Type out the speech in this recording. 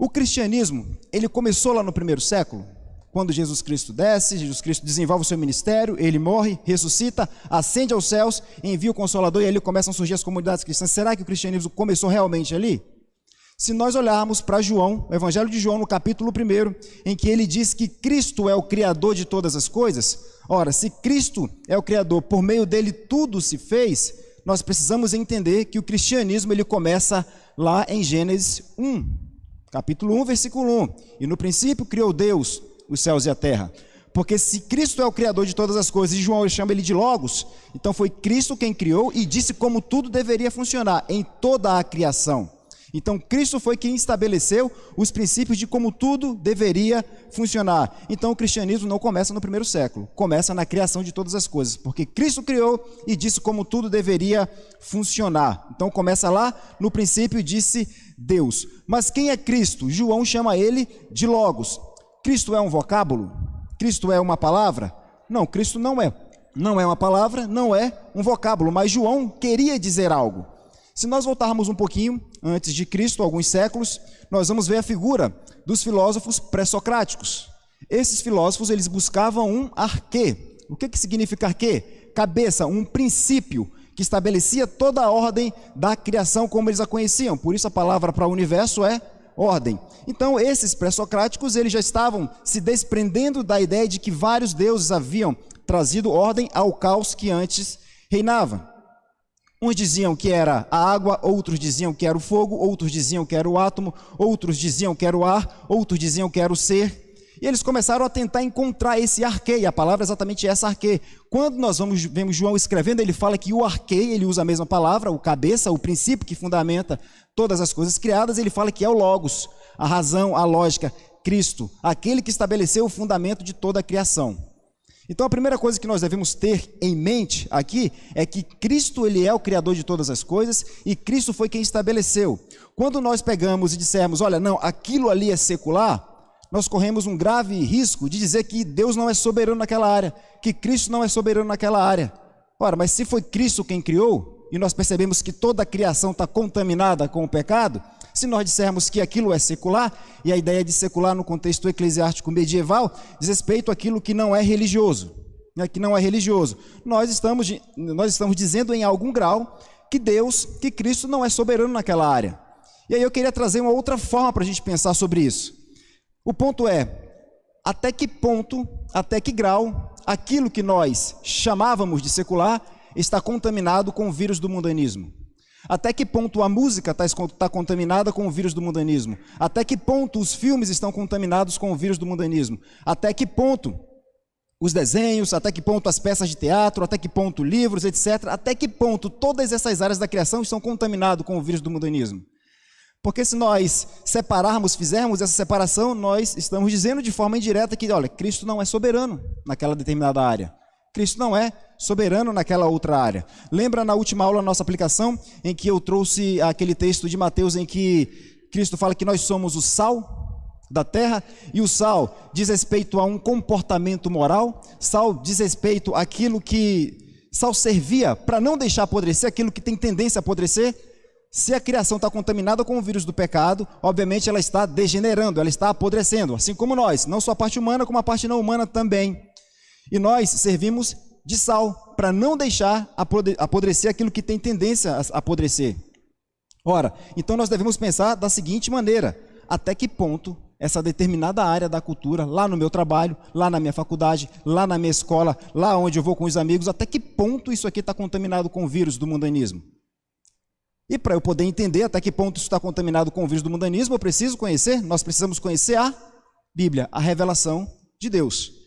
O cristianismo, ele começou lá no primeiro século, quando Jesus Cristo desce, Jesus Cristo desenvolve o seu ministério, ele morre, ressuscita, ascende aos céus, envia o Consolador e ali começam a surgir as comunidades cristãs. Será que o cristianismo começou realmente ali? Se nós olharmos para João, o Evangelho de João, no capítulo 1, em que ele diz que Cristo é o Criador de todas as coisas, ora, se Cristo é o Criador, por meio dele tudo se fez, nós precisamos entender que o cristianismo ele começa lá em Gênesis 1, capítulo 1, versículo 1. E no princípio criou Deus os céus e a terra. Porque se Cristo é o Criador de todas as coisas, e João chama ele de Logos, então foi Cristo quem criou e disse como tudo deveria funcionar em toda a criação. Então Cristo foi quem estabeleceu os princípios de como tudo deveria funcionar. Então o cristianismo não começa no primeiro século, começa na criação de todas as coisas, porque Cristo criou e disse como tudo deveria funcionar. Então começa lá, no princípio disse Deus. Mas quem é Cristo? João chama ele de Logos. Cristo é um vocábulo? Cristo é uma palavra? Não, Cristo não é. Não é uma palavra, não é um vocábulo, mas João queria dizer algo. Se nós voltarmos um pouquinho antes de Cristo, alguns séculos, nós vamos ver a figura dos filósofos pré-socráticos. Esses filósofos, eles buscavam um arquê. O que significa arquê? Cabeça, um princípio que estabelecia toda a ordem da criação como eles a conheciam. Por isso a palavra para o universo é ordem. Então esses pré-socráticos, eles já estavam se desprendendo da ideia de que vários deuses haviam trazido ordem ao caos que antes reinava. Uns diziam que era a água, outros diziam que era o fogo, outros diziam que era o átomo, outros diziam que era o ar, outros diziam que era o ser. E eles começaram a tentar encontrar esse arquê, e a palavra é exatamente essa, arquê. Quando nós vemos João escrevendo, ele fala que o arquê, ele usa a mesma palavra, o cabeça, o princípio que fundamenta todas as coisas criadas, ele fala que é o Logos, a razão, a lógica, Cristo, aquele que estabeleceu o fundamento de toda a criação. Então a primeira coisa que nós devemos ter em mente aqui é que Cristo ele é o Criador de todas as coisas e Cristo foi quem estabeleceu. Quando nós pegamos e dissermos, olha, não, aquilo ali é secular, nós corremos um grave risco de dizer que Deus não é soberano naquela área, que Cristo não é soberano naquela área. Ora, mas se foi Cristo quem criou, e nós percebemos que toda a criação está contaminada com o pecado, se nós dissermos que aquilo é secular, e a ideia de secular no contexto eclesiástico medieval, diz respeito àquilo que não é religioso, que não é religioso. Nós estamos dizendo em algum grau que Deus, que Cristo não é soberano naquela área. E aí eu queria trazer uma outra forma para a gente pensar sobre isso. O ponto é, até que ponto, até que grau, aquilo que nós chamávamos de secular está contaminado com o vírus do mundanismo? Até que ponto a música está contaminada com o vírus do mundanismo? Até que ponto os filmes estão contaminados com o vírus do mundanismo? Até que ponto os desenhos, até que ponto as peças de teatro, até que ponto livros, etc. Até que ponto todas essas áreas da criação estão contaminadas com o vírus do mundanismo? Porque se nós fizermos essa separação, nós estamos dizendo de forma indireta que, olha, Cristo não é soberano naquela determinada área. Cristo não é soberano naquela outra área. Lembra na última aula, nossa aplicação, em que eu trouxe aquele texto de Mateus em que Cristo fala que nós somos o sal da terra, e o sal diz respeito a um comportamento moral, sal diz respeito àquilo que sal servia para não deixar apodrecer, aquilo que tem tendência a apodrecer. Se a criação está contaminada com o vírus do pecado, obviamente ela está degenerando, ela está apodrecendo, assim como nós, não só a parte humana, como a parte não humana também. E nós servimos de sal, para não deixar apodrecer aquilo que tem tendência a apodrecer. Ora, então nós devemos pensar da seguinte maneira, até que ponto essa determinada área da cultura, lá no meu trabalho, lá na minha faculdade, lá na minha escola, lá onde eu vou com os amigos, até que ponto isso aqui está contaminado com o vírus do mundanismo? E para eu poder entender até que ponto isso está contaminado com o vírus do mundanismo, nós precisamos conhecer a Bíblia, a revelação de Deus.